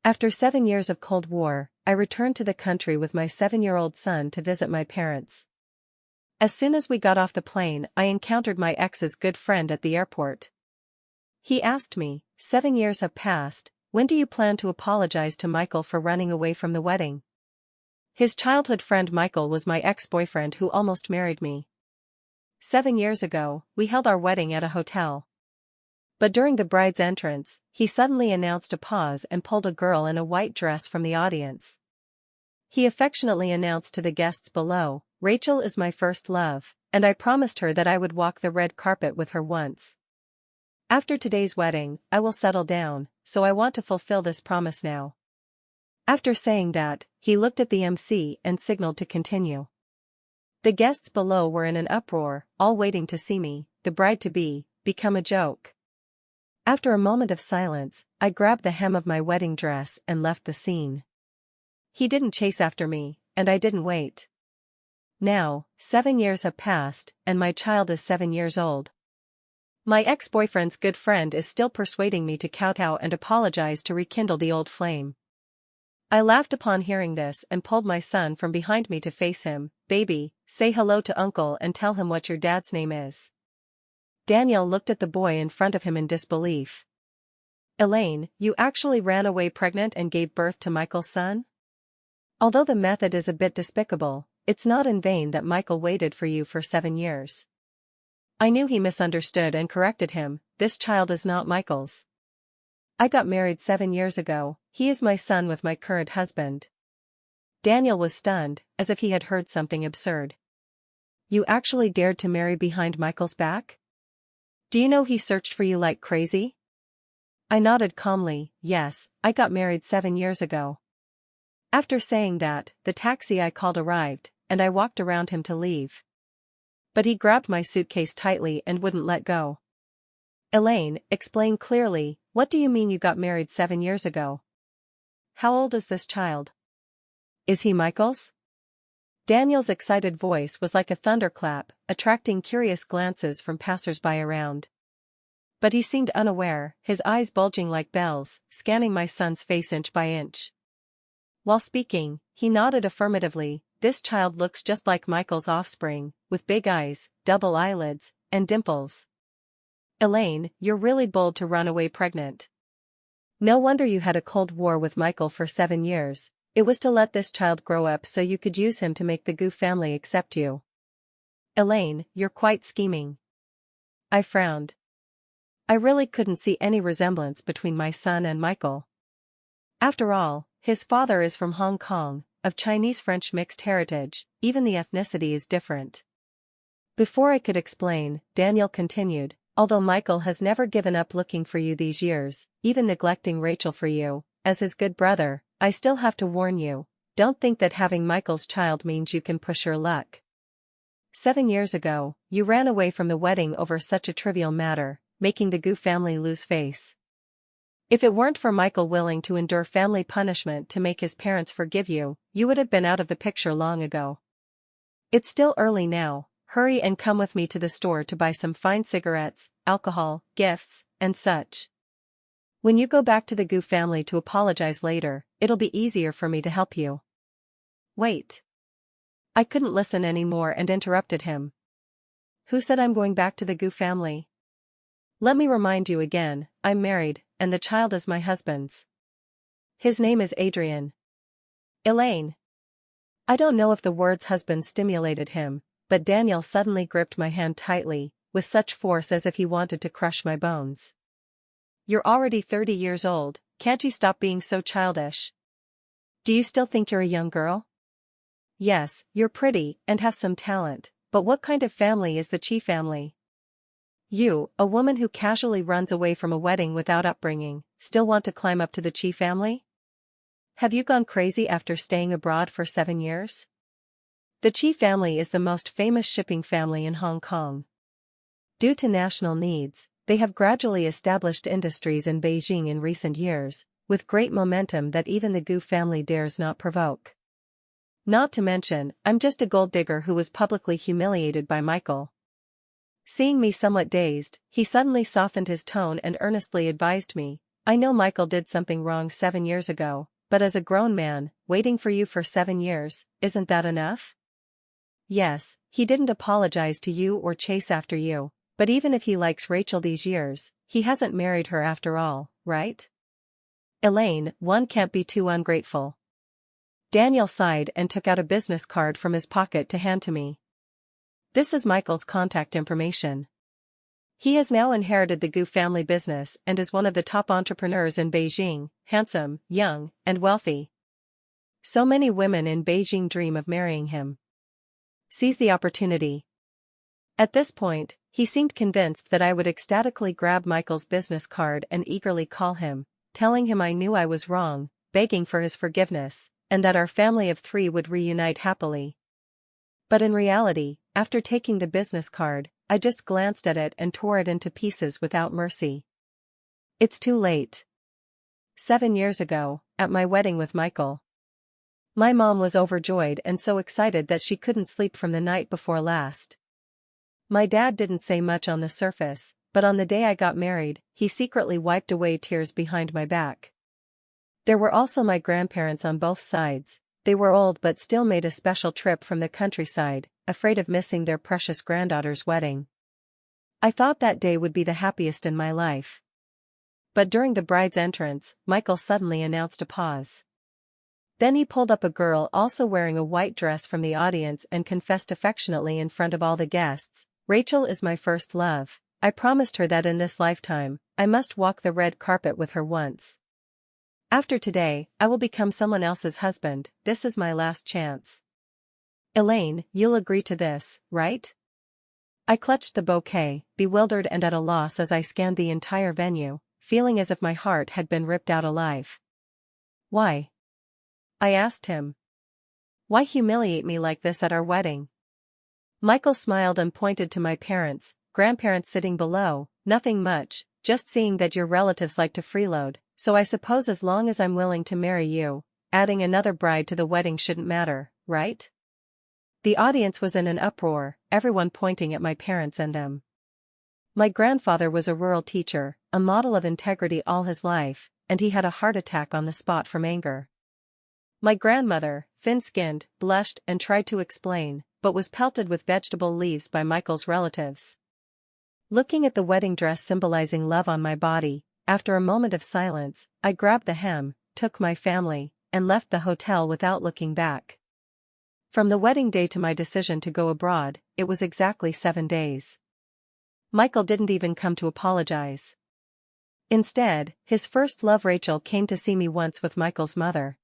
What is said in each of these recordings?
After 7 years of Cold War, I returned to the country with my 7-year-old son to visit my parents. As soon as we got off the plane, I encountered my ex's good friend at the airport. He asked me, 7 years have passed, when do you plan to apologize to Michael for running away from the wedding? His childhood friend Michael was my ex-boyfriend who almost married me. 7 years ago, we held our wedding at a hotel. But during the bride's entrance, he suddenly announced a pause and pulled a girl in a white dress from the audience. He affectionately announced to the guests below, "Rachel is my first love, and I promised her that I would walk the red carpet with her once. After today's wedding, I will settle down, so I want to fulfill this promise now." After saying that, he looked at the MC and signaled to continue. The guests below were in an uproar, all waiting to see me, the bride-to-be, become a joke. After a moment of silence, I grabbed the hem of my wedding dress and left the scene. He didn't chase after me, and I didn't wait. Now, 7 years have passed, and my child is 7 years old. My ex-boyfriend's good friend is still persuading me to kowtow and apologize to rekindle the old flame. I laughed upon hearing this and pulled my son from behind me to face him. "Baby, say hello to Uncle and tell him what your dad's name is." Daniel looked at the boy in front of him in disbelief. "Elaine, you actually ran away pregnant and gave birth to Michael's son? Although the method is a bit despicable, it's not in vain that Michael waited for you for 7 years. I knew he misunderstood and corrected him, this child is not Michael's. I got married 7 years ago, he is my son with my current husband." Daniel was stunned, as if he had heard something absurd. "You actually dared to marry behind Michael's back? Do you know he searched for you like crazy?" I nodded calmly, "Yes, I got married 7 years ago." After saying that, the taxi I called arrived, and I walked around him to leave. But he grabbed my suitcase tightly and wouldn't let go. "Elaine, explain clearly, what do you mean you got married 7 years ago? How old is this child? Is he Michael's?" Daniel's excited voice was like a thunderclap, attracting curious glances from passers-by around. But he seemed unaware, his eyes bulging like bells, scanning my son's face inch by inch. While speaking, he nodded affirmatively. "This child looks just like Michael's offspring, with big eyes, double eyelids, and dimples. Elaine, you're really bold to run away pregnant. No wonder you had a Cold War with Michael for 7 years. It was to let this child grow up so you could use him to make the Gu family accept you. Elaine, you're quite scheming." I frowned. I really couldn't see any resemblance between my son and Michael. After all, his father is from Hong Kong, of Chinese-French mixed heritage, even the ethnicity is different. Before I could explain, Daniel continued, "Although Michael has never given up looking for you these years, even neglecting Rachel for you, as his good brother, I still have to warn you, don't think that having Michael's child means you can push your luck. 7 years ago, you ran away from the wedding over such a trivial matter, making the Gu family lose face. If it weren't for Michael willing to endure family punishment to make his parents forgive you, you would have been out of the picture long ago. It's still early now, hurry and come with me to the store to buy some fine cigarettes, alcohol, gifts, and such. When you go back to the Gu family to apologize later, it'll be easier for me to help you." "Wait." I couldn't listen anymore and interrupted him. "Who said I'm going back to the Gu family? Let me remind you again, I'm married, and the child is my husband's. His name is Adrian." "Elaine." I don't know if the words husband stimulated him, but Daniel suddenly gripped my hand tightly, with such force as if he wanted to crush my bones. "You're already 30 years old, can't you stop being so childish? Do you still think you're a young girl? Yes, you're pretty and have some talent, but what kind of family is the Chi family? You, a woman who casually runs away from a wedding without upbringing, still want to climb up to the Chi family? Have you gone crazy after staying abroad for 7 years? The Chi family is the most famous shipping family in Hong Kong. Due to national needs, they have gradually established industries in Beijing in recent years, with great momentum that even the Gu family dares not provoke. Not to mention, I'm just a gold digger who was publicly humiliated by Michael." Seeing me somewhat dazed, he suddenly softened his tone and earnestly advised me, I know Michael did something wrong 7 years ago, but as a grown man, waiting for you for 7 years, isn't that enough? Yes, he didn't apologize to you or chase after you, but even if he likes Rachel these years, he hasn't married her after all, right? Elaine, one can't be too ungrateful. Daniel sighed and took out a business card from his pocket to hand to me. This is Michael's contact information. He has now inherited the Gu family business and is one of the top entrepreneurs in Beijing, handsome, young, and wealthy. So many women in Beijing dream of marrying him. Seize the opportunity. At this point, he seemed convinced that I would ecstatically grab Michael's business card and eagerly call him, telling him I knew I was wrong, begging for his forgiveness, and that our family of 3 would reunite happily. But in reality, after taking the business card, I just glanced at it and tore it into pieces without mercy. It's too late. 7 years ago, at my wedding with Michael. My mom was overjoyed and so excited that she couldn't sleep from the night before last. My dad didn't say much on the surface, but on the day I got married, he secretly wiped away tears behind my back. There were also my grandparents on both sides. They were old but still made a special trip from the countryside, afraid of missing their precious granddaughter's wedding. I thought that day would be the happiest in my life. But during the bride's entrance, Michael suddenly announced a pause. Then he pulled up a girl also wearing a white dress from the audience and confessed affectionately in front of all the guests, "Rachel is my first love. I promised her that in this lifetime, I must walk the red carpet with her once. After today, I will become someone else's husband. This is my last chance. Elaine, you'll agree to this, right?" I clutched the bouquet, bewildered and at a loss as I scanned the entire venue, feeling as if my heart had been ripped out alive. "Why?" I asked him. "Why humiliate me like this at our wedding?" Michael smiled and pointed to my parents, grandparents sitting below. "Nothing much, just seeing that your relatives like to freeload, so I suppose as long as I'm willing to marry you, adding another bride to the wedding shouldn't matter, right?" The audience was in an uproar, everyone pointing at my parents and them. My grandfather was a rural teacher, a model of integrity all his life, and he had a heart attack on the spot from anger. My grandmother, thin-skinned, blushed and tried to explain, but was pelted with vegetable leaves by Michael's relatives. Looking at the wedding dress symbolizing love on my body, after a moment of silence, I grabbed the hem, took my family, and left the hotel without looking back. From the wedding day to my decision to go abroad, it was exactly 7 days. Michael didn't even come to apologize. Instead, his first love Rachel came to see me once with Michael's mother.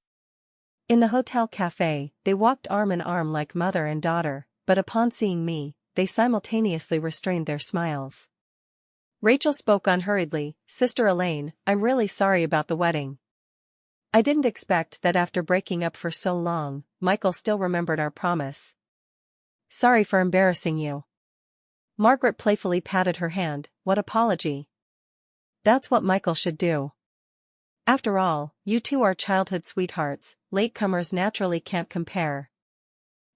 In the hotel cafe, they walked arm in arm like mother and daughter, but upon seeing me, they simultaneously restrained their smiles. Rachel spoke unhurriedly, "Sister Elaine, I'm really sorry about the wedding. I didn't expect that after breaking up for so long, Michael still remembered our promise. Sorry for embarrassing you." Margaret playfully patted her hand. "What apology? That's what Michael should do. After all, you two are childhood sweethearts, latecomers naturally can't compare."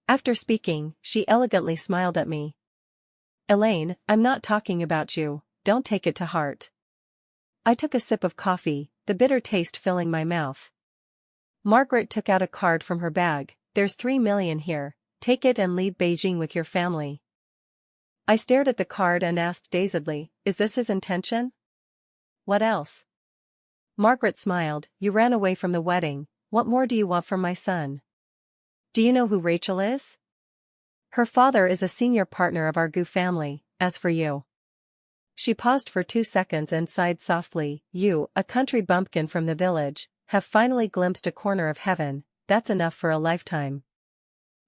After speaking, she elegantly smiled at me. "Elaine, I'm not talking about you, don't take it to heart." I took a sip of coffee, the bitter taste filling my mouth. Margaret took out a card from her bag. "There's 3 million here, take it and leave Beijing with your family." I stared at the card and asked dazedly, "Is this his intention?" "What else?" Margaret smiled. "You ran away from the wedding, what more do you want from my son? Do you know who Rachel is? Her father is a senior partner of our Gu family. As for you." She paused for 2 seconds and sighed softly. "You, a country bumpkin from the village, have finally glimpsed a corner of heaven. That's enough for a lifetime.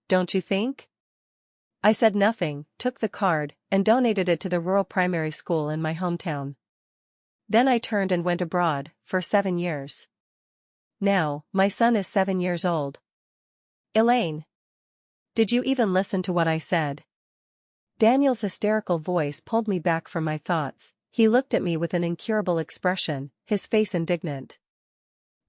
Don't you think?" I said nothing, took the card, and donated it to the rural primary school in my hometown. Then I turned and went abroad, for 7 years. Now, my son is 7 years old. Elaine. Did you even listen to what I said? Daniel's hysterical voice pulled me back from my thoughts. He looked at me with an incurable expression, his face indignant.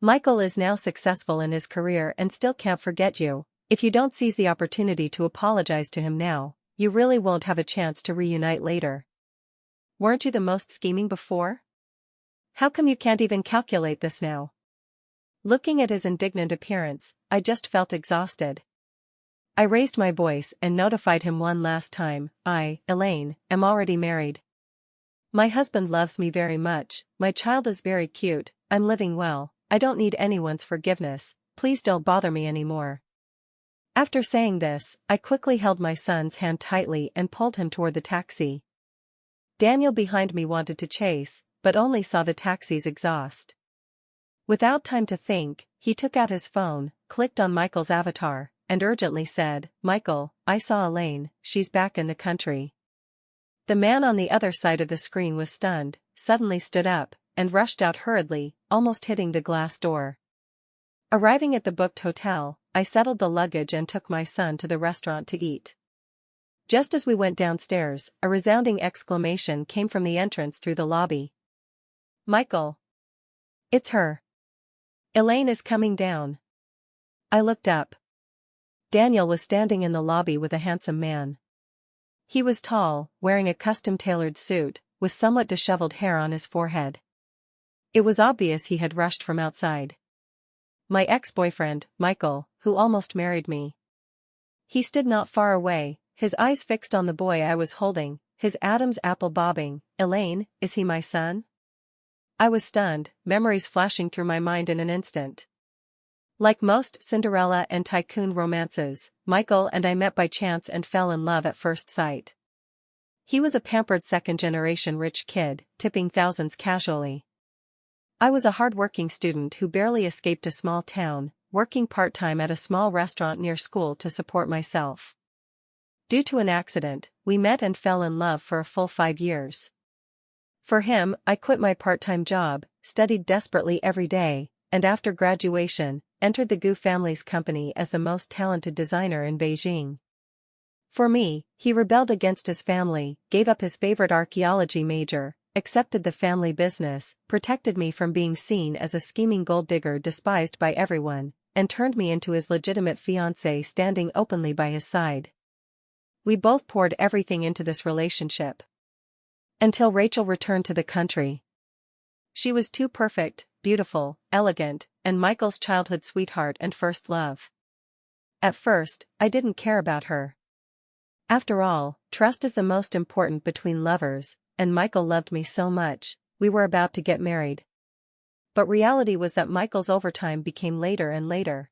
"Michael is now successful in his career and still can't forget you. If you don't seize the opportunity to apologize to him now, you really won't have a chance to reunite later. Weren't you the most scheming before?" How come you can't even calculate this now? Looking at his indignant appearance, I just felt exhausted. I raised my voice and notified him one last time. Elaine, am already married. My husband loves me very much, my child is very cute, I'm living well, I don't need anyone's forgiveness, please don't bother me anymore. After saying this, I quickly held my son's hand tightly and pulled him toward the taxi. Daniel behind me wanted to chase, but only saw the taxi's exhaust. Without time to think, he took out his phone, clicked on Michael's avatar, and urgently said, "Michael, I saw Elaine, she's back in the country." The man on the other side of the screen was stunned, suddenly stood up, and rushed out hurriedly, almost hitting the glass door. Arriving at the booked hotel, I settled the luggage and took my son to the restaurant to eat. Just as we went downstairs, a resounding exclamation came from the entrance through the lobby. "Michael! It's her! Elaine is coming down." I looked up. Daniel was standing in the lobby with a handsome man. He was tall, wearing a custom-tailored suit, with somewhat disheveled hair on his forehead. It was obvious he had rushed from outside. My ex-boyfriend, Michael, who almost married me. He stood not far away, his eyes fixed on the boy I was holding, his Adam's apple bobbing. "Elaine, is he my son?" I was stunned, memories flashing through my mind in an instant. Like most Cinderella and tycoon romances, Michael and I met by chance and fell in love at first sight. He was a pampered second-generation rich kid, tipping thousands casually. I was a hard-working student who barely escaped a small town, working part-time at a small restaurant near school to support myself. Due to an accident, we met and fell in love for a full 5 years. For him, I quit my part-time job, studied desperately every day, and after graduation, entered the Gu family's company as the most talented designer in Beijing. For me, he rebelled against his family, gave up his favorite archaeology major, accepted the family business, protected me from being seen as a scheming gold digger despised by everyone, and turned me into his legitimate fiancé standing openly by his side. We both poured everything into this relationship. Until Rachel returned to the country. She was too perfect, beautiful, elegant, and Michael's childhood sweetheart and first love. At first, I didn't care about her. After all, trust is the most important between lovers, and Michael loved me so much, we were about to get married. But reality was that Michael's overtime became later and later.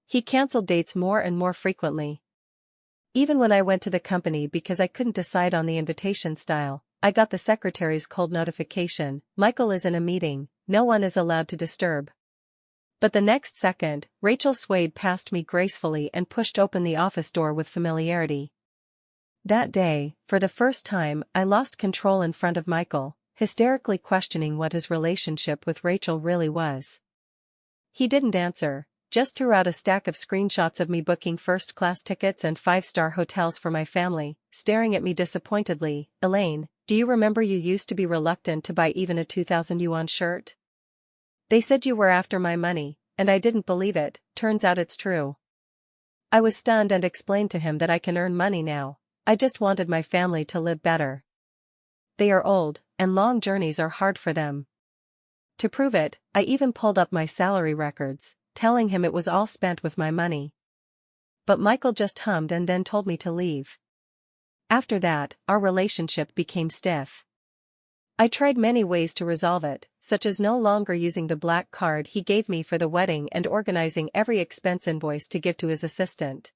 He cancelled dates more and more frequently. Even when I went to the company because I couldn't decide on the invitation style, I got the secretary's cold notification, "Michael is in a meeting, no one is allowed to disturb." But the next second, Rachel swayed past me gracefully and pushed open the office door with familiarity. That day, for the first time, I lost control in front of Michael, hysterically questioning what his relationship with Rachel really was. He didn't answer, just threw out a stack of screenshots of me booking first-class tickets and 5-star hotels for my family, staring at me disappointedly. "Elaine, do you remember you used to be reluctant to buy even a 2,000 yuan shirt? They said you were after my money, and I didn't believe it, turns out it's true." I was stunned and explained to him that I can earn money now, I just wanted my family to live better. They are old, and long journeys are hard for them. To prove it, I even pulled up my salary records, telling him it was all spent with my money. But Michael just hummed and then told me to leave. After that, our relationship became stiff. I tried many ways to resolve it, such as no longer using the black card he gave me for the wedding and organizing every expense invoice to give to his assistant.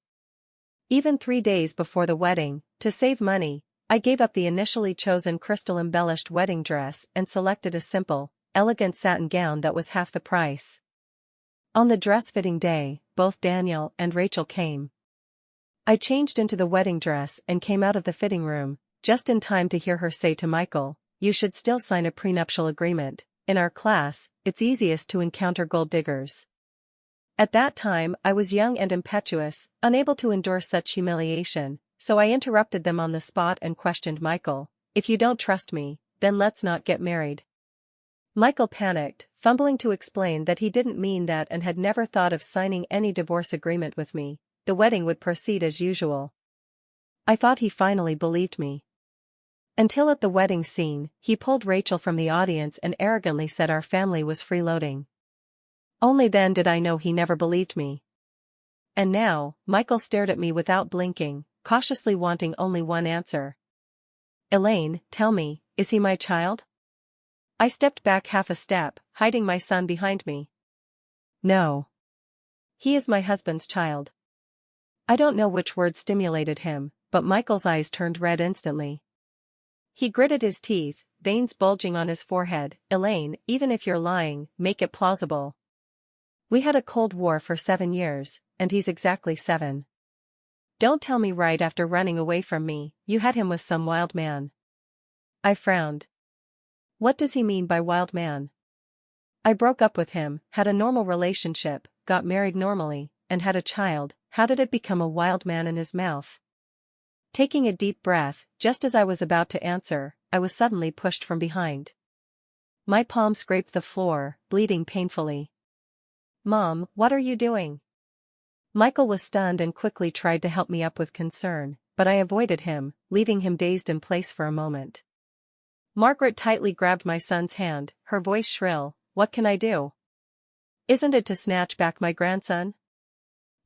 Even 3 days before the wedding, to save money, I gave up the initially chosen crystal-embellished wedding dress and selected a simple, elegant satin gown that was half the price. On the dress-fitting day, both Daniel and Rachel came. I changed into the wedding dress and came out of the fitting room, just in time to hear her say to Michael, "You should still sign a prenuptial agreement. In our class, it's easiest to encounter gold diggers." At that time I was young and impetuous, unable to endure such humiliation, so I interrupted them on the spot and questioned Michael, "If you don't trust me, then let's not get married." Michael panicked, fumbling to explain that he didn't mean that and had never thought of signing any divorce agreement with me. The wedding would proceed as usual. I thought he finally believed me. Until at the wedding scene, he pulled Rachel from the audience and arrogantly said our family was freeloading. Only then did I know he never believed me. And now, Michael stared at me without blinking, cautiously wanting only one answer. Elaine, tell me, is he my child? I stepped back half a step, hiding my son behind me. No. He is my husband's child. I don't know which word stimulated him, but Michael's eyes turned red instantly. He gritted his teeth, veins bulging on his forehead. Elaine, even if you're lying, make it plausible. We had a Cold War for 7 years, and he's exactly 7. Don't tell me right after running away from me, you had him with some wild man. I frowned. What does he mean by wild man? I broke up with him, had a normal relationship, got married normally, and had a child. How did it become a wild man in his mouth? Taking a deep breath, just as I was about to answer, I was suddenly pushed from behind. My palm scraped the floor, bleeding painfully. Mom, what are you doing? Michael was stunned and quickly tried to help me up with concern, but I avoided him, leaving him dazed in place for a moment. Margaret tightly grabbed my son's hand, her voice shrill. What can I do? Isn't it to snatch back my grandson?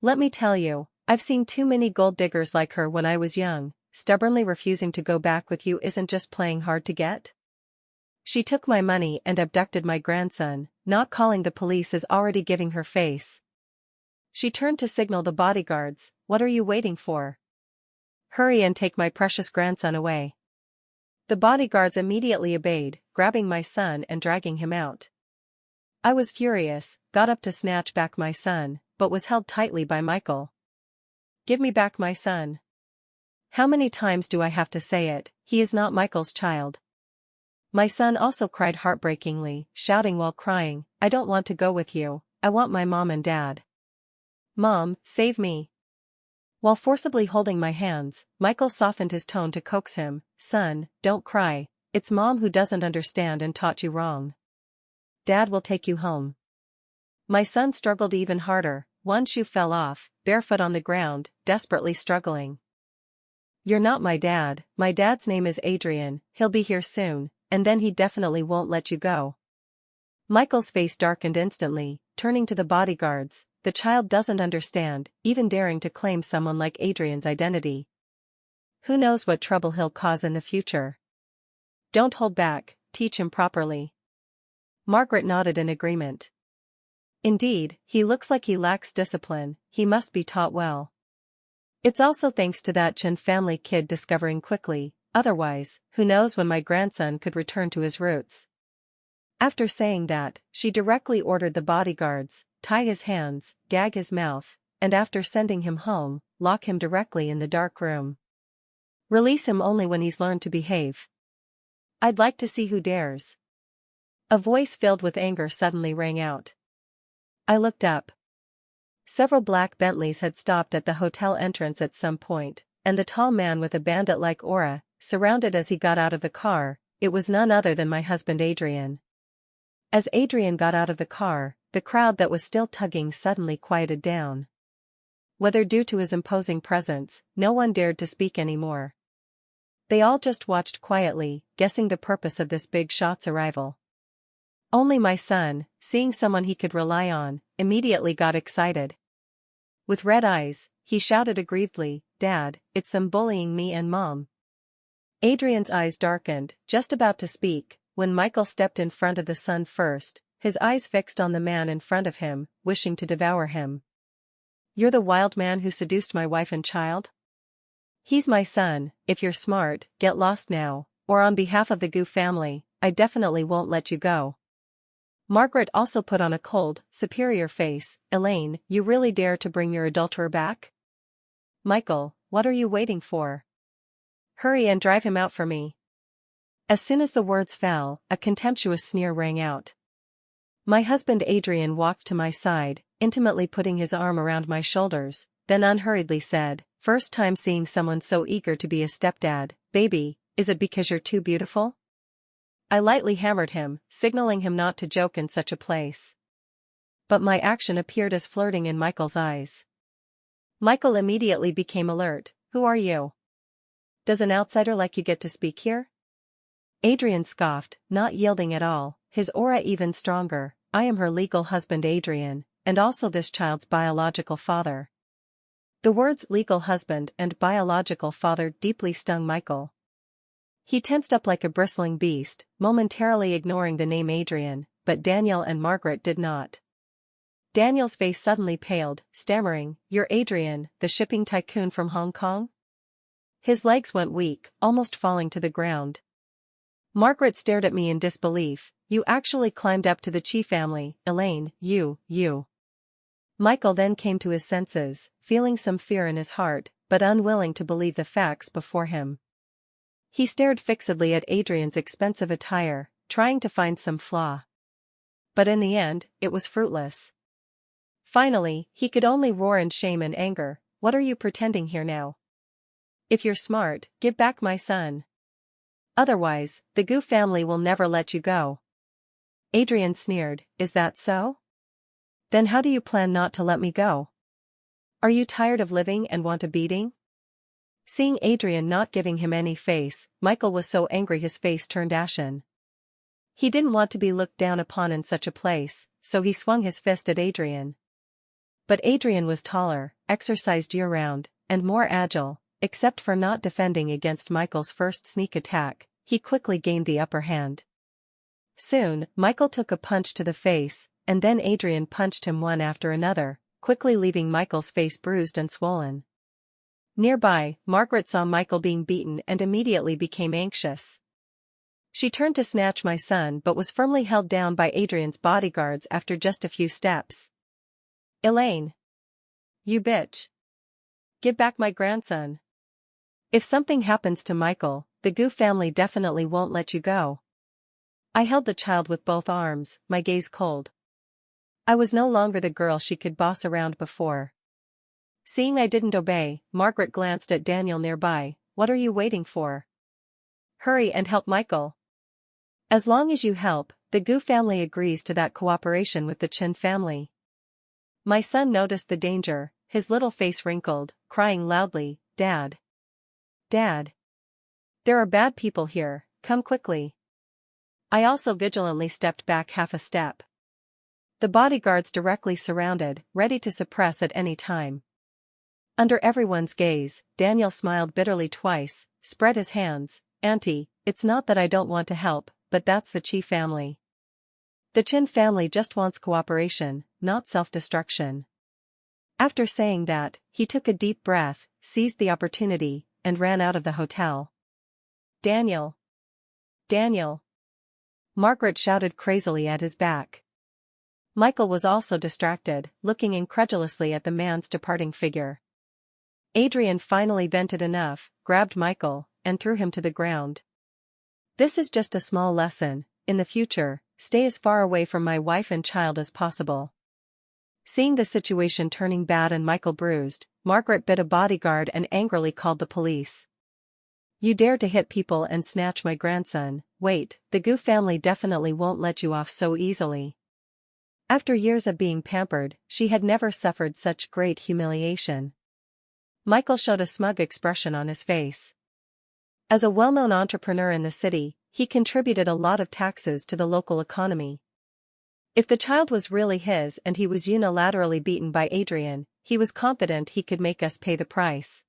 Let me tell you, I've seen too many gold diggers like her when I was young. Stubbornly refusing to go back with you isn't just playing hard to get. She took my money and abducted my grandson. Not calling the police is already giving her face. She turned to signal the bodyguards. What are you waiting for? Hurry and take my precious grandson away. The bodyguards immediately obeyed, grabbing my son and dragging him out. I was furious, got up to snatch back my son, but was held tightly by Michael. Give me back my son. How many times do I have to say it? He is not Michael's child. My son also cried heartbreakingly, shouting while crying, I don't want to go with you, I want my mom and dad. Mom, save me. While forcibly holding my hands, Michael softened his tone to coax him, son, don't cry, it's Mom who doesn't understand and taught you wrong. Dad will take you home. My son struggled even harder, one shoe fell off, barefoot on the ground, desperately struggling. You're not my dad's name is Adrian, he'll be here soon, and then he definitely won't let you go. Michael's face darkened instantly, turning to the bodyguards. The child doesn't understand, even daring to claim someone like Adrian's identity. Who knows what trouble he'll cause in the future? Don't hold back, teach him properly. Margaret nodded in agreement. Indeed, he looks like he lacks discipline, he must be taught well. It's also thanks to that Chen family kid discovering quickly, otherwise, who knows when my grandson could return to his roots. After saying that, she directly ordered the bodyguards, tie his hands, gag his mouth, and after sending him home, lock him directly in the dark room. Release him only when he's learned to behave. I'd like to see who dares. A voice filled with anger suddenly rang out. I looked up. Several black Bentleys had stopped at the hotel entrance at some point, and the tall man with a bandit-like aura, surrounded as he got out of the car. It was none other than my husband Adrian. As Adrian got out of the car, the crowd that was still tugging suddenly quieted down. Whether due to his imposing presence, no one dared to speak anymore. They all just watched quietly, guessing the purpose of this big shot's arrival. Only my son, seeing someone he could rely on, immediately got excited. With red eyes, he shouted aggrievedly, Dad, it's them bullying me and Mom. Adrian's eyes darkened, just about to speak, when Michael stepped in front of the son first, his eyes fixed on the man in front of him, wishing to devour him. You're the wild man who seduced my wife and child? He's my son. If you're smart, get lost now, or on behalf of the Gu family, I definitely won't let you go. Margaret also put on a cold, superior face. Elaine, you really dare to bring your adulterer back? Michael, what are you waiting for? Hurry and drive him out for me. As soon as the words fell, a contemptuous sneer rang out. My husband Adrian walked to my side, intimately putting his arm around my shoulders, then unhurriedly said, First time seeing someone so eager to be a stepdad. Baby, is it because you're too beautiful? I lightly hammered him, signaling him not to joke in such a place. But my action appeared as flirting in Michael's eyes. Michael immediately became alert. Who are you? Does an outsider like you get to speak here? Adrian scoffed, not yielding at all, his aura even stronger. I am her legal husband Adrian, and also this child's biological father. The words legal husband and biological father deeply stung Michael. He tensed up like a bristling beast, momentarily ignoring the name Adrian, but Daniel and Margaret did not. Daniel's face suddenly paled, stammering, "You're Adrian, the shipping tycoon from Hong Kong?" His legs went weak, almost falling to the ground. Margaret stared at me in disbelief. "You actually climbed up to the Chi family, Elaine, you. Michael then came to his senses, feeling some fear in his heart, but unwilling to believe the facts before him. He stared fixedly at Adrian's expensive attire, trying to find some flaw. But in the end, it was fruitless. Finally, he could only roar in shame and anger. "What are you pretending here now? If you're smart, give back my son. Otherwise, the Gu family will never let you go." Adrian sneered, "Is that so? Then how do you plan not to let me go? Are you tired of living and want a beating?" Seeing Adrian not giving him any face, Michael was so angry his face turned ashen. He didn't want to be looked down upon in such a place, so he swung his fist at Adrian. But Adrian was taller, exercised year-round, and more agile. Except for not defending against Michael's first sneak attack, he quickly gained the upper hand. Soon, Michael took a punch to the face, and then Adrian punched him one after another, quickly leaving Michael's face bruised and swollen. Nearby, Margaret saw Michael being beaten and immediately became anxious. She turned to snatch my son but was firmly held down by Adrian's bodyguards after just a few steps. "Elaine! You bitch! Give back my grandson. If something happens to Michael, the Gu family definitely won't let you go." I held the child with both arms, my gaze cold. I was no longer the girl she could boss around before. Seeing I didn't obey, Margaret glanced at Daniel nearby. "What are you waiting for? Hurry and help Michael. As long as you help, the Gu family agrees to that cooperation with the Chin family." My son noticed the danger, his little face wrinkled, crying loudly, "Dad! Dad! There are bad people here, come quickly." I also vigilantly stepped back half a step. The bodyguards directly surrounded, ready to suppress at any time. Under everyone's gaze, Daniel smiled bitterly twice, spread his hands. "Auntie, it's not that I don't want to help, but that's the Chi family. The Chin family just wants cooperation, not self-destruction." After saying that, he took a deep breath, seized the opportunity, and ran out of the hotel. "Daniel! Daniel!" Margaret shouted crazily at his back. Michael was also distracted, looking incredulously at the man's departing figure. Adrian finally vented enough, grabbed Michael, and threw him to the ground. "This is just a small lesson. In the future, stay as far away from my wife and child as possible." Seeing the situation turning bad and Michael bruised, Margaret bit a bodyguard and angrily called the police. "You dare to hit people and snatch my grandson. Wait, the Gu family definitely won't let you off so easily." After years of being pampered, she had never suffered such great humiliation. Michael showed a smug expression on his face. As a well-known entrepreneur in the city, he contributed a lot of taxes to the local economy. If the child was really his and he was unilaterally beaten by Adrian, he was confident he could make us pay the price.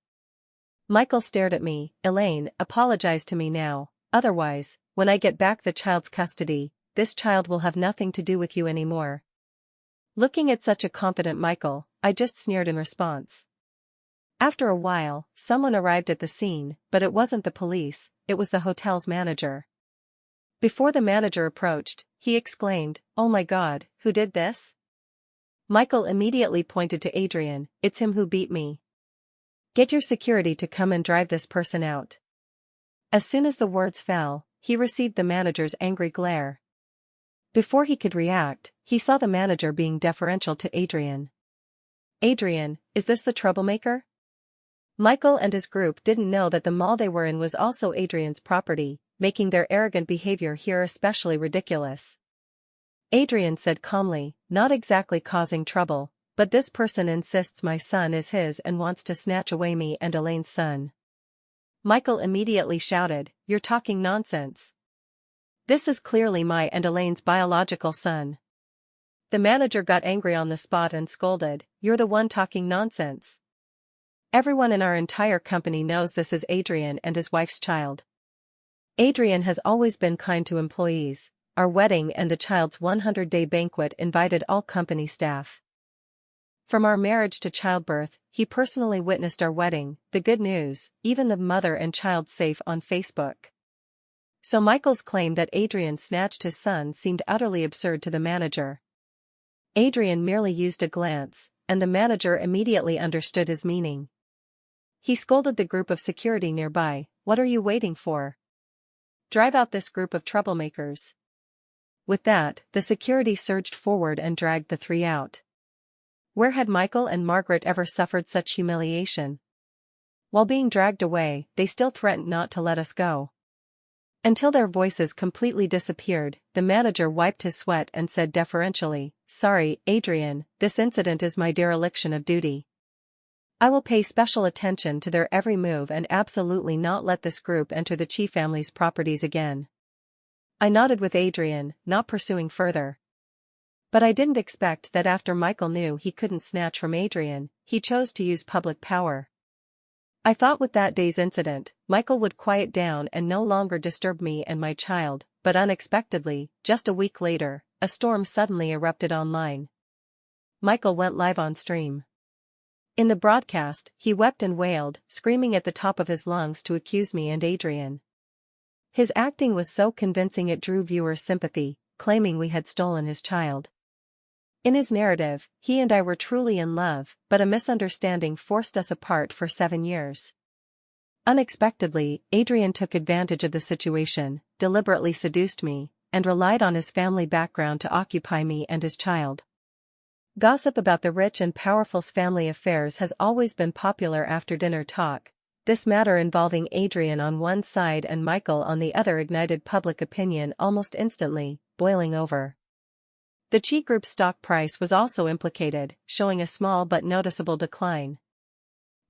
Michael stared at me. "Elaine, apologize to me now, otherwise, when I get back the child's custody, this child will have nothing to do with you anymore." Looking at such a confident Michael, I just sneered in response. After a while, someone arrived at the scene, but it wasn't the police, it was the hotel's manager. Before the manager approached, he exclaimed, "Oh my God, who did this?" Michael immediately pointed to Adrian. "It's him who beat me. Get your security to come and drive this person out." As soon as the words fell, he received the manager's angry glare. Before he could react, he saw the manager being deferential to Adrian. "Adrian, is this the troublemaker?" Michael and his group didn't know that the mall they were in was also Adrian's property, making their arrogant behavior here especially ridiculous. Adrian said calmly, "Not exactly causing trouble, but this person insists my son is his and wants to snatch away me and Elaine's son." Michael immediately shouted, "You're talking nonsense. This is clearly my and Elaine's biological son. The manager got angry on the spot and scolded, "You're the one talking nonsense. Everyone in our entire company knows this is Adrian and his wife's child. Adrian has always been kind to employees. Our wedding and the child's 100-day banquet invited all company staff. From our marriage to childbirth, he personally witnessed our wedding, the good news, even the mother and child safe on Facebook." So Michael's claim that Adrian snatched his son seemed utterly absurd to the manager. Adrian merely used a glance, and the manager immediately understood his meaning. He scolded the group of security nearby, "What are you waiting for? Drive out this group of troublemakers." With that, the security surged forward and dragged the three out. Where had Michael and Margaret ever suffered such humiliation? While being dragged away, they still threatened not to let us go. Until their voices completely disappeared, the manager wiped his sweat and said deferentially, "Sorry, Adrian, this incident is my dereliction of duty. I will pay special attention to their every move and absolutely not let this group enter the Chi family's properties again." I nodded with Adrian, not pursuing further. But I didn't expect that after Michael knew he couldn't snatch from Adrian, he chose to use public power. I thought with that day's incident, Michael would quiet down and no longer disturb me and my child, but unexpectedly, just a week later, a storm suddenly erupted online. Michael went live on stream. In the broadcast, he wept and wailed, screaming at the top of his lungs to accuse me and Adrian. His acting was so convincing it drew viewers' sympathy, claiming we had stolen his child. In his narrative, he and I were truly in love, but a misunderstanding forced us apart for 7 years. Unexpectedly, Adrian took advantage of the situation, deliberately seduced me, and relied on his family background to occupy me and his child. Gossip about the rich and powerful's family affairs has always been popular after dinner talk. This matter involving Adrian on one side and Michael on the other ignited public opinion almost instantly, boiling over. The Chi Group's stock price was also implicated, showing a small but noticeable decline.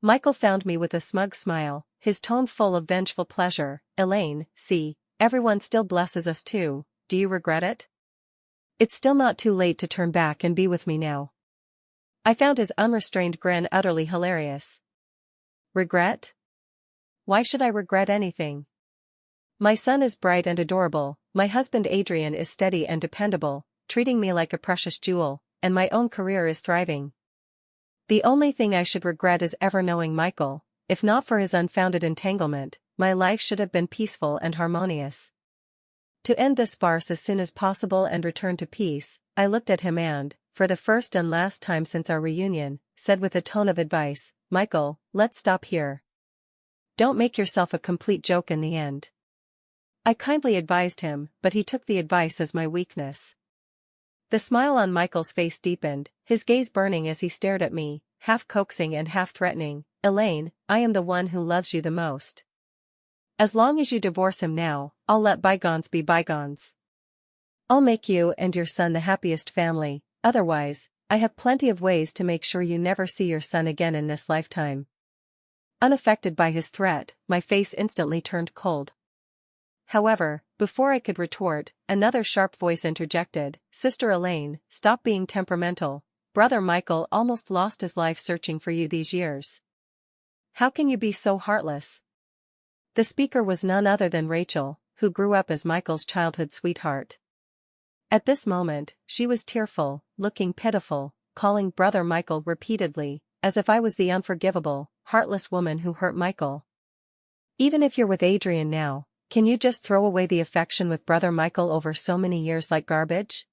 Michael found me with a smug smile, his tone full of vengeful pleasure. "Elaine, see, everyone still blesses us too, do you regret it? It's still not too late to turn back and be with me now." I found his unrestrained grin utterly hilarious. Regret? Why should I regret anything? My son is bright and adorable, my husband Adrian is steady and dependable, treating me like a precious jewel, and my own career is thriving. The only thing I should regret is ever knowing Michael. If not for his unfounded entanglement, my life should have been peaceful and harmonious. To end this farce as soon as possible and return to peace, I looked at him and, for the first and last time since our reunion, said with a tone of advice, "Michael, let's stop here. Don't make yourself a complete joke in the end." I kindly advised him, but he took the advice as my weakness. The smile on Michael's face deepened, his gaze burning as he stared at me, half coaxing and half threatening. "Elaine, I am the one who loves you the most. As long as you divorce him now, I'll let bygones be bygones. I'll make you and your son the happiest family, otherwise, I have plenty of ways to make sure you never see your son again in this lifetime." Unaffected by his threat, my face instantly turned cold. However, before I could retort, another sharp voice interjected, "Sister Elaine, stop being temperamental. Brother Michael almost lost his life searching for you these years. How can you be so heartless?" The speaker was none other than Rachel, who grew up as Michael's childhood sweetheart. At this moment, she was tearful, looking pitiful, calling Brother Michael repeatedly, as if I was the unforgivable, heartless woman who hurt Michael. "Even if you're with Adrian now, can you just throw away the affection with Brother Michael over so many years like garbage?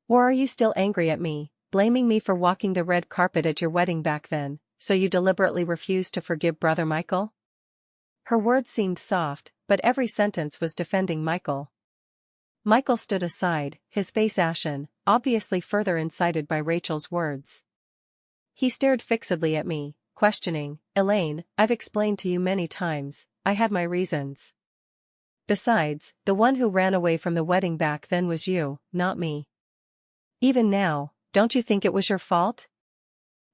Or are you still angry at me, blaming me for walking the red carpet at your wedding back then, so you deliberately refused to forgive Brother Michael?" Her words seemed soft, but every sentence was defending Michael. Michael stood aside, his face ashen, obviously further incited by Rachel's words. He stared fixedly at me, questioning, "Elaine, I've explained to you many times, I had my reasons. Besides, the one who ran away from the wedding back then was you, not me. Even now, don't you think it was your fault?"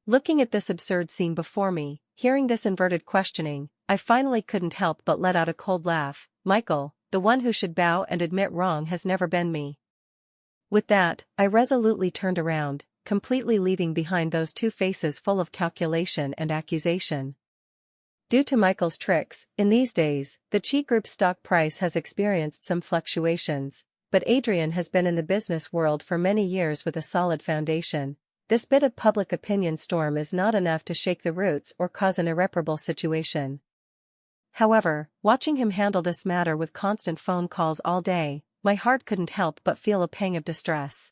Looking at this absurd scene before me, hearing this inverted questioning, I finally couldn't help but let out a cold laugh. "Michael, the one who should bow and admit wrong has never been me. With that, I resolutely turned around, completely leaving behind those two faces full of calculation and accusation. Due to Michael's tricks, in these days, the Chi Group's stock price has experienced some fluctuations, but Adrian has been in the business world for many years with a solid foundation. This bit of public opinion storm is not enough to shake the roots or cause an irreparable situation. However, watching him handle this matter with constant phone calls all day, my heart couldn't help but feel a pang of distress.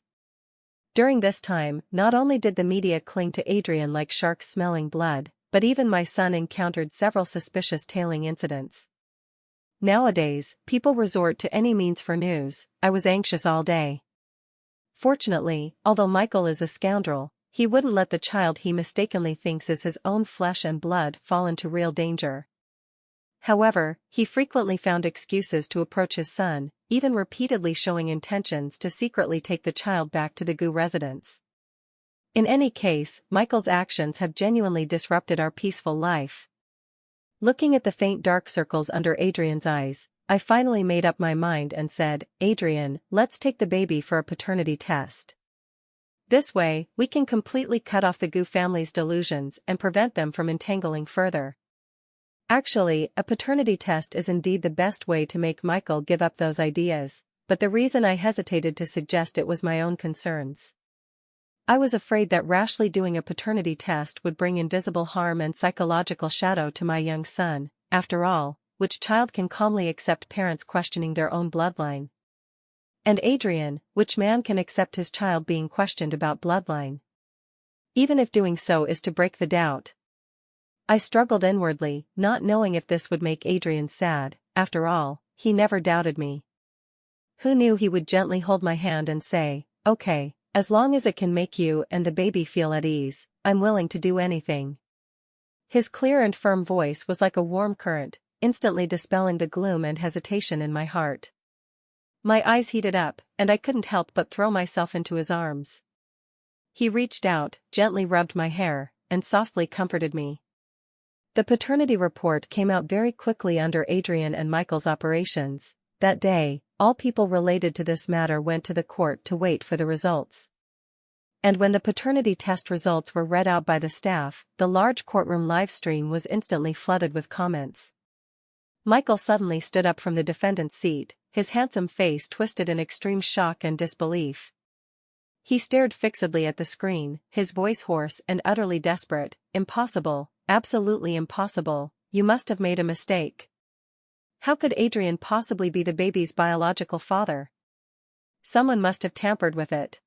During this time, not only did the media cling to Adrian like sharks smelling blood, but even my son encountered several suspicious tailing incidents. Nowadays, people resort to any means for news. I was anxious all day. Fortunately, although Michael is a scoundrel, he wouldn't let the child he mistakenly thinks is his own flesh and blood fall into real danger. However, he frequently found excuses to approach his son, even repeatedly showing intentions to secretly take the child back to the GU residence. In any case, Michael's actions have genuinely disrupted our peaceful life. Looking at the faint dark circles under Adrian's eyes, I finally made up my mind and said, "Adrian, let's take the baby for a paternity test. This way, we can completely cut off the GU family's delusions and prevent them from entangling further." Actually, a paternity test is indeed the best way to make Michael give up those ideas, but the reason I hesitated to suggest it was my own concerns. I was afraid that rashly doing a paternity test would bring invisible harm and psychological shadow to my young son. After all, which child can calmly accept parents questioning their own bloodline? And Adrian, which man can accept his child being questioned about bloodline? Even if doing so is to break the doubt. I struggled inwardly, not knowing if this would make Adrian sad. After all, he never doubted me. Who knew he would gently hold my hand and say, "Okay, as long as it can make you and the baby feel at ease, I'm willing to do anything." His clear and firm voice was like a warm current, instantly dispelling the gloom and hesitation in my heart. My eyes heated up, and I couldn't help but throw myself into his arms. He reached out, gently rubbed my hair, and softly comforted me. The paternity report came out very quickly under Adrian and Michael's operations. That day, all people related to this matter went to the court to wait for the results. And when the paternity test results were read out by the staff, the large courtroom live stream was instantly flooded with comments. Michael suddenly stood up from the defendant's seat, his handsome face twisted in extreme shock and disbelief. He stared fixedly at the screen, his voice hoarse and utterly desperate. "Impossible, absolutely impossible, you must have made a mistake. How could Adrian possibly be the baby's biological father? Someone must have tampered with it."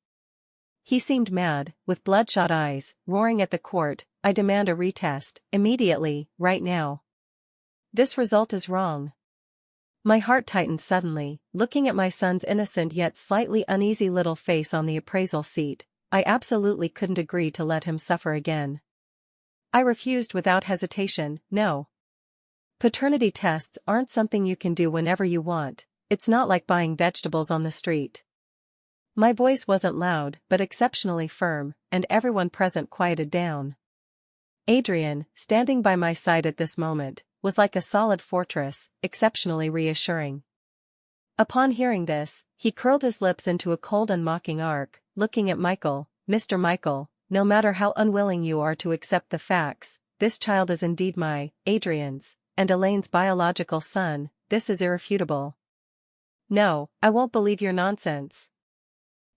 He seemed mad, with bloodshot eyes, roaring at the court, "I demand a retest, immediately, right now. This result is wrong." My heart tightened suddenly, looking at my son's innocent yet slightly uneasy little face on the appraisal seat. I absolutely couldn't agree to let him suffer again. I refused without hesitation. "No. Paternity tests aren't something you can do whenever you want. It's not like buying vegetables on the street." My voice wasn't loud but exceptionally firm, and everyone present quieted down. Adrian, standing by my side at this moment, was like a solid fortress, exceptionally reassuring. Upon hearing this, he curled his lips into a cold and mocking arc, looking at Michael. "Mr. Michael, no matter how unwilling you are to accept the facts, this child is indeed my, Adrian's, and Elaine's biological son. This is irrefutable." "No, I won't believe your nonsense."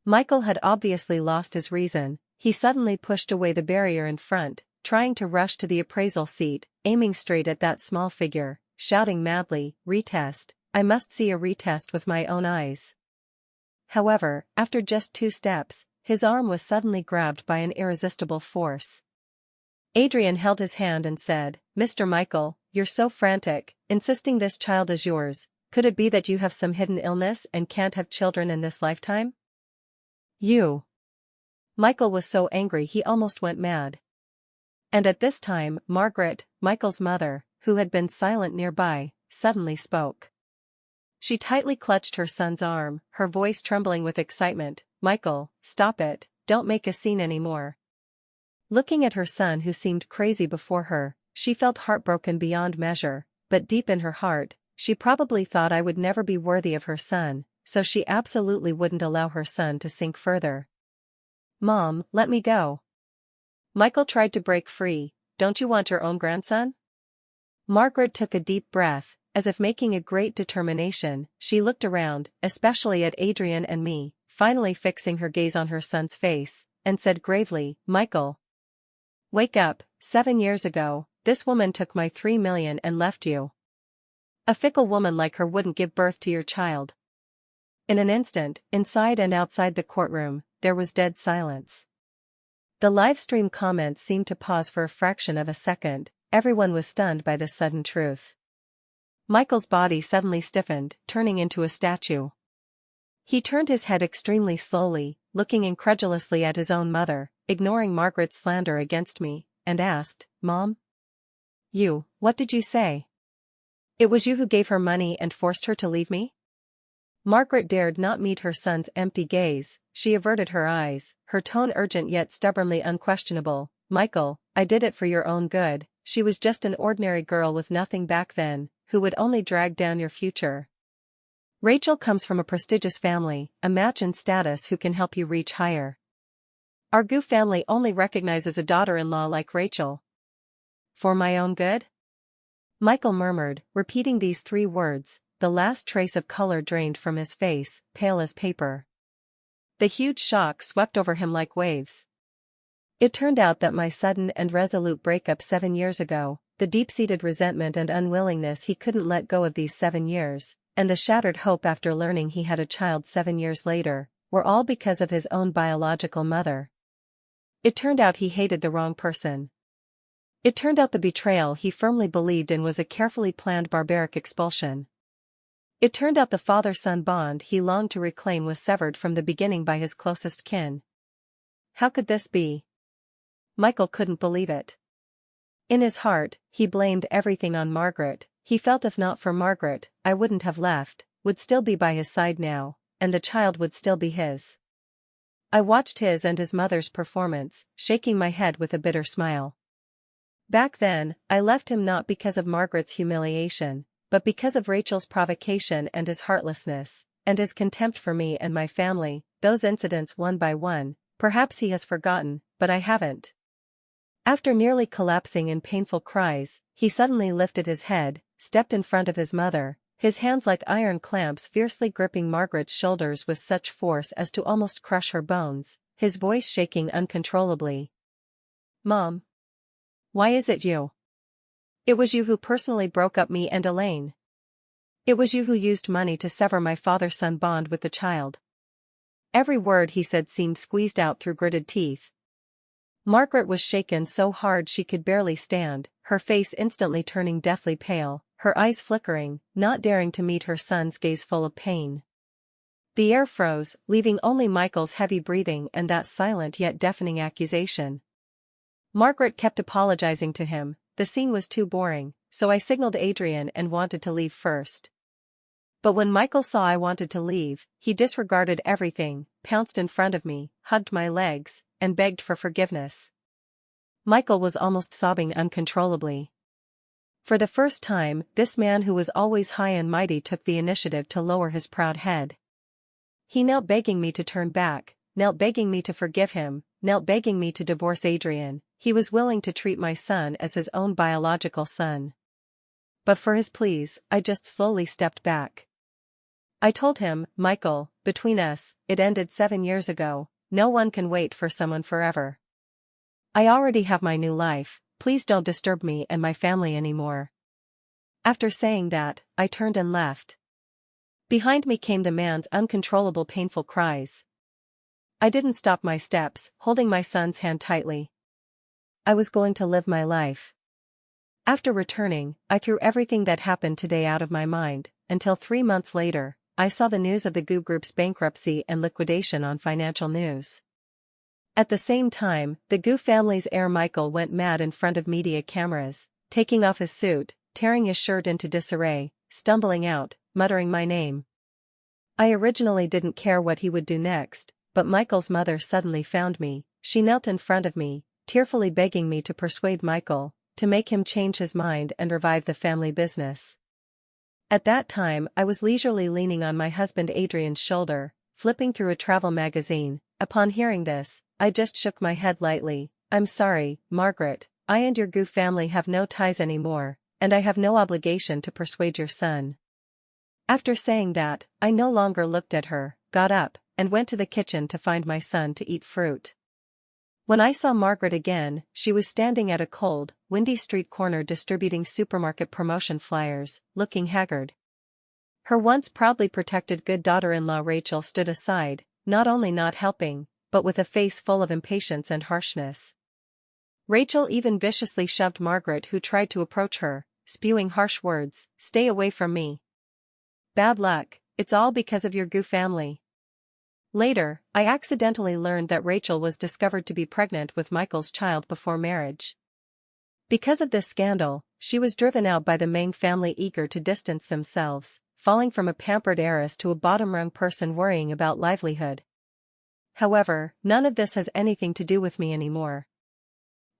Michael had obviously lost his reason. He suddenly pushed away the barrier in front, trying to rush to the appraisal seat, aiming straight at that small figure, shouting madly, "Retest, I must see a retest with my own eyes." However, after just 2 steps, his arm was suddenly grabbed by an irresistible force. Adrian held his hand and said, "Mr. Michael, you're so frantic, insisting this child is yours. Could it be that you have some hidden illness and can't have children in this lifetime? You." Michael was so angry he almost went mad. And at this time, Margaret, Michael's mother, who had been silent nearby, suddenly spoke. She tightly clutched her son's arm, her voice trembling with excitement. "Michael, stop it, don't make a scene anymore." Looking at her son who seemed crazy before her, she felt heartbroken beyond measure, but deep in her heart, she probably thought I would never be worthy of her son, so she absolutely wouldn't allow her son to sink further. "Mom, let me go." Michael tried to break free. "Don't you want your own grandson?" Margaret took a deep breath, as if making a great determination. She looked around, especially at Adrian and me, finally fixing her gaze on her son's face, and said gravely, "Michael, wake up. 7 years ago, this woman took my 3 million and left you. A fickle woman like her wouldn't give birth to your child." In an instant, inside and outside the courtroom, there was dead silence. The livestream comments seemed to pause for a fraction of a second. Everyone was stunned by this sudden truth. Michael's body suddenly stiffened, turning into a statue. He turned his head extremely slowly, looking incredulously at his own mother, ignoring Margaret's slander against me, and asked, "Mom? What did you say? It was you who gave her money and forced her to leave me?" Margaret dared not meet her son's empty gaze. She averted her eyes, her tone urgent yet stubbornly unquestionable. "Michael, I did it for your own good. She was just an ordinary girl with nothing back then, who would only drag down your future. Rachel comes from a prestigious family, a match in status who can help you reach higher. Our Gu family only recognizes a daughter-in-law like Rachel." "For my own good?" Michael murmured, repeating these 3 words, the last trace of color drained from his face, pale as paper. The huge shock swept over him like waves. It turned out that my sudden and resolute breakup 7 years ago, the deep-seated resentment and unwillingness he couldn't let go of these 7 years, and the shattered hope after learning he had a child 7 years later, were all because of his own biological mother. It turned out he hated the wrong person. It turned out the betrayal he firmly believed in was a carefully planned barbaric expulsion. It turned out the father-son bond he longed to reclaim was severed from the beginning by his closest kin. How could this be? Michael couldn't believe it. In his heart, he blamed everything on Margaret. He felt if not for Margaret, I wouldn't have left, would still be by his side now, and the child would still be his. I watched his and his mother's performance, shaking my head with a bitter smile. Back then, I left him not because of Margaret's humiliation, but because of Rachel's provocation and his heartlessness, and his contempt for me and my family. Those incidents one by one, perhaps he has forgotten, but I haven't. After nearly collapsing in painful cries, he suddenly lifted his head, stepped in front of his mother, his hands like iron clamps fiercely gripping Margaret's shoulders with such force as to almost crush her bones, his voice shaking uncontrollably. "Mom. Why is it you? It was you who personally broke up me and Elaine. It was you who used money to sever my father-son bond with the child." Every word he said seemed squeezed out through gritted teeth. Margaret was shaken so hard she could barely stand, her face instantly turning deathly pale, her eyes flickering, not daring to meet her son's gaze full of pain. The air froze, leaving only Michael's heavy breathing and that silent yet deafening accusation. Margaret kept apologizing to him. The scene was too boring, so I signaled Adrian and wanted to leave first. But when Michael saw I wanted to leave, he disregarded everything, pounced in front of me, hugged my legs, and begged for forgiveness. Michael was almost sobbing uncontrollably. For the first time, this man who was always high and mighty took the initiative to lower his proud head. He knelt begging me to turn back, knelt begging me to forgive him, knelt begging me to divorce Adrian. He was willing to treat my son as his own biological son. But for his pleas, I just slowly stepped back. I told him, "Michael, between us, it ended 7 years ago. No one can wait for someone forever. I already have my new life, please don't disturb me and my family anymore." After saying that, I turned and left. Behind me came the man's uncontrollable painful cries. I didn't stop my steps, holding my son's hand tightly. I was going to live my life. After returning, I threw everything that happened today out of my mind, until 3 months later, I saw the news of the Gu Group's bankruptcy and liquidation on financial news. At the same time, the Gu family's heir Michael went mad in front of media cameras, taking off his suit, tearing his shirt into disarray, stumbling out, muttering my name. I originally didn't care what he would do next, but Michael's mother suddenly found me. She knelt in front of me, tearfully begging me to persuade Michael, to make him change his mind and revive the family business. At that time I was leisurely leaning on my husband Adrian's shoulder, flipping through a travel magazine. Upon hearing this, I just shook my head lightly. I'm sorry, Margaret, I and your Gu family have no ties anymore, and I have no obligation to persuade your son. After saying that, I no longer looked at her, got up, and went to the kitchen to find my son to eat fruit. When I saw Margaret again, she was standing at a cold, windy street corner distributing supermarket promotion flyers, looking haggard. Her once proudly protected good daughter-in-law Rachel stood aside, not only not helping, but with a face full of impatience and harshness. Rachel even viciously shoved Margaret, who tried to approach her, spewing harsh words, "Stay away from me. Bad luck, it's all because of your Gu family." Later, I accidentally learned that Rachel was discovered to be pregnant with Michael's child before marriage. Because of this scandal, she was driven out by the Meng family, eager to distance themselves, falling from a pampered heiress to a bottom-rung person worrying about livelihood. However, none of this has anything to do with me anymore.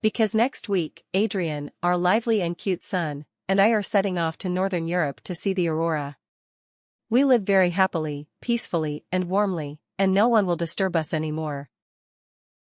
Because next week, Adrian, our lively and cute son, and I are setting off to Northern Europe to see the aurora. We live very happily, peacefully, and warmly, and no one will disturb us anymore.